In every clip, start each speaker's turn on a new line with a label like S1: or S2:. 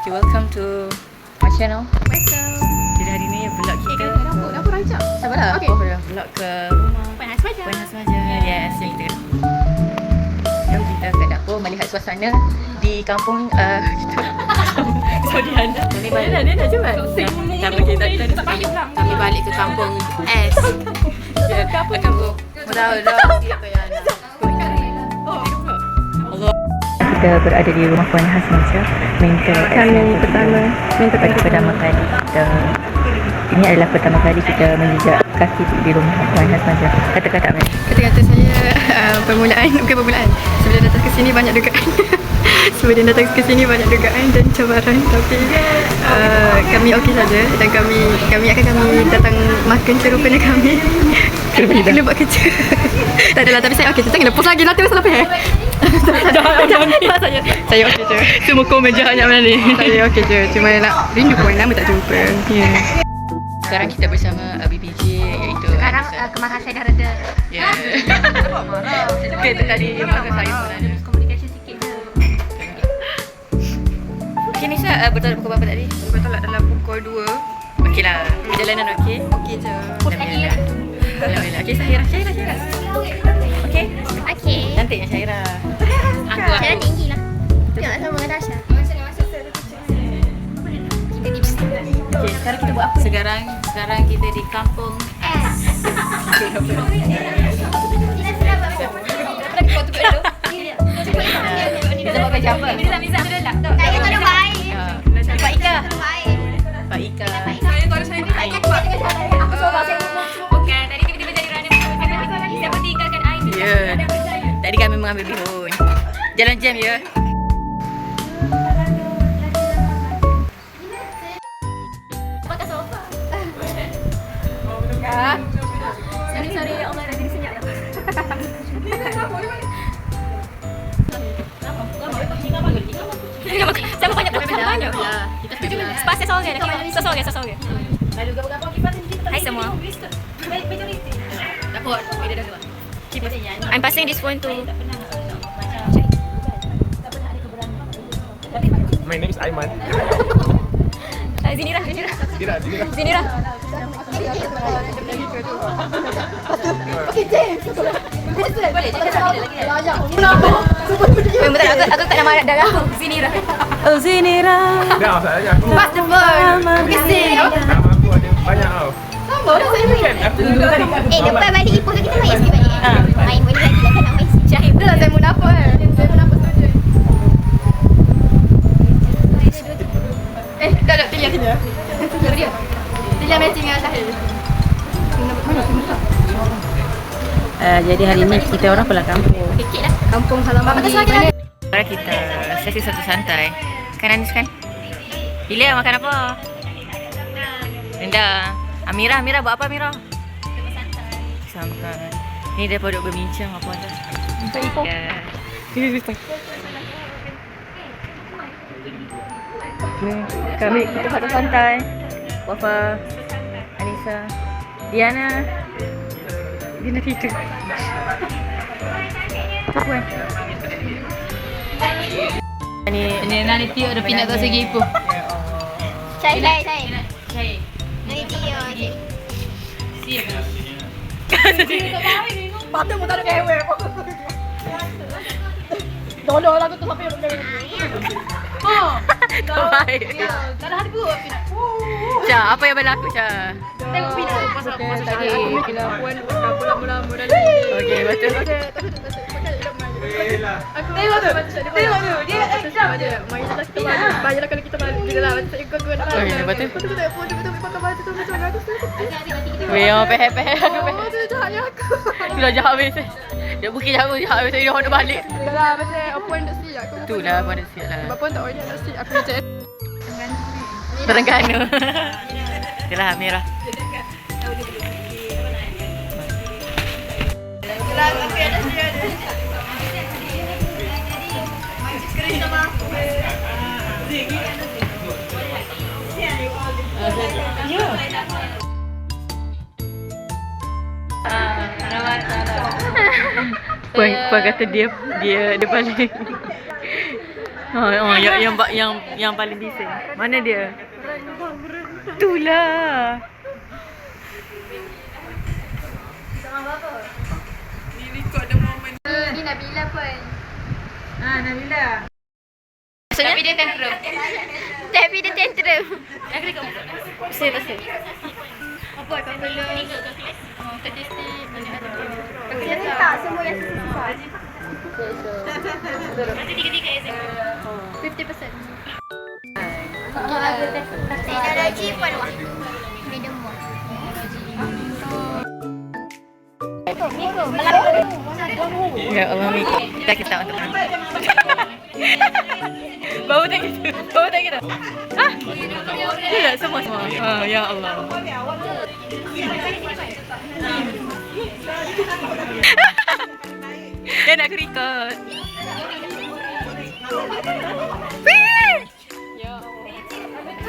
S1: Okay, welcome to my channel.
S2: Welcome.
S1: Jadi hari ni vlog kita.
S2: Dapur rancak.
S1: Sabarlah.
S2: Okay.
S1: Oh, vlog ke rumah
S2: Puan Maja.
S1: Puan Maja. Yes, yang kita. Jom kita ke dapur melihat suasana di kampung kita. Kemudian dia nak jual.
S2: Kami balik ke kampung S.
S1: Kampung. Mudah siapa yang nak. Kita berada di rumah Puan Hasmaja. Kami pertama kali kita, ini adalah pertama kali kita menjejak kaki di rumah Puan Hasmaja. Kata-kata Amin.
S2: Kata-kata saya bukan permulaan. Sebelum datang ke sini banyak dugaan. Sebelum datang ke sini banyak dugaan dan cabaran, tapi kami okey saja dan kami akan datang makan cerupana kami. Kena buat kerja. Tak adalah, tapi saya okey je. Jangan lepas lagi nanti masalah apa saya okey je.
S1: Semua komen jahatnya mana ni?
S2: Saya okey je. Cuma nak rindu pun lama tak jumpa.
S1: Sekarang kita bersama BPJ, iaitu
S3: Sekarang kemarahan saya dah reda.
S1: Ya. Okay, itu tadi masa saya sebenarnya.
S3: Communication sikit je.
S1: Okay Nisa, betul pukul berapa tadi?
S2: Betul lah dalam pukul 2.
S1: Okey lah, perjalanan okey?
S2: Okey je.
S1: Alhamdulillah. Alhamdulillah. Okey, Syahira. Okey?
S3: Okey.
S1: Cantiknya Syahira. Aku
S3: Jalan tinggi lah. Tengok sama dengan Tasha. Kita di
S1: Okey, sekarang kita buat apa? Sekarang kita di kampung
S3: S.
S1: Kita buat kerja apa?
S3: Saya tak ada baik.
S1: Pak Ika.
S3: Baik.
S1: Pak Ika.
S3: Bukan, tadi tiba-tiba jadi runner. Siapa tinggalkan air.
S1: Ya. Tadi kami mengambil bihun. Jalan jam ya.
S3: Pakai sofa. Sorry, Allah dah jadi senyap. Siapa banyak banyak. Spasi seorang. Hai semua.
S1: Dapat. Dia dah keluar.
S3: I'm passing this phone to
S4: My name is Aiman.
S3: Zinira. Aku tak nak marah darah aku. Zinira.
S1: Oh Zinira.
S4: Dah, masalahnya aku.
S3: Pass the phone. Kesian.
S4: Nama aku ada banyak tau. Kan, aku dulu tadi.
S3: Lepas balik Ipoh kita main sikit balik. Main boleh lagi lah kan nak main sikit.
S2: Syahid tu lah saya munafik. Saya munafik saja. Tak Tilia. Tilia matching dengan Syahid.
S1: Jadi hari ni kita orang pulang kampung.
S3: Sikit lah.
S2: Kampung halaman di mana?
S1: Sekarang kita sesi satu santai. Kan Anis kan? Bila makan apa? Rendah. Amira buat apa Amira? Santai. Ni daripada duduk berbincang apa dah. Kita satu santai. Wafa, Anissa, Diana tidur. Puan. Ni nani tiup ada pindah tak segi Ipoh.
S3: Cai.
S1: Cai.
S3: Dari Tio.
S2: Patut mu tak ada kewek. Tolong aku tu sampai yang kewek.
S1: Baik.
S2: Tak ada hati buat Pina.
S1: Syah, apa yang berlaku Syah?
S2: Tengok Pina. Pasal tadi aku mikir lah puan dah mula-mula dah.
S1: Okey, betul.
S2: Tengok tu. Dia exam je. Main lah kita balik. Bayarlah kalau kita balik. Bila lah macam ikut aku nak balik.
S1: Okey, betul.
S2: Betul tak phone betul pakai baju tu macam bagus tu.
S1: Weh, pehe aku pehe.
S2: Oh, tu jahatnya aku.
S1: Itulah jahat habis. Dia bukit jahat habis dia nak balik.
S2: Yalah, macam puan dah siap aku.
S1: Itulah pada siap lah.
S2: Sebab puan tak orang nak siap aku macam
S1: Terengganu. Itulah Amirah. Puan kata dia paling yang paling bising. Mana dia? Itulah.
S2: Ni Nabila pun.
S1: Nabila.
S2: Tapi dia tantrum. Tapi dia tantrum.
S1: Pasal.
S2: Apa kau belum? Tadi si mana ada.
S3: Dia tak semua yang susah.
S2: 50%.
S3: Teknologi pun wah. Medium wah. Miko, melakukan.
S1: Ya Allah, Miko. Kita untuk bau tak gitu. Hah? Tidak, semua. Ya Allah. Dia nak kerikot.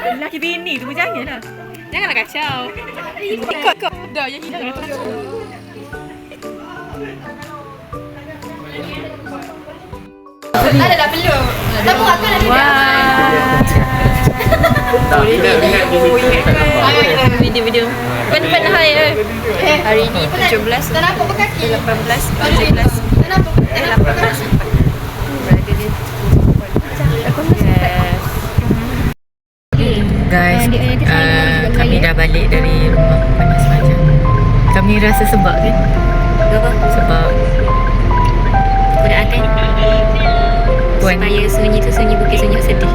S1: Lelaki bini tu janganlah. Janganlah kacau. Ikut. Dah, yang hidup.
S2: Ada dah belum? Tak buat aku nak
S1: Video. Pen hai. Hari ni 17,
S2: tak nampak berkaki.
S1: 18, 17.
S2: Tak nampak berkaki.
S1: Berada di Guys, kami dah balik dari rumah Puan Hasmajah. Kami rasa sebab kan?
S5: Kenapa?
S1: Sebab
S5: Aku nak akan
S1: Puan
S5: supaya sunyi tu sunyi bukit sunyi sedih.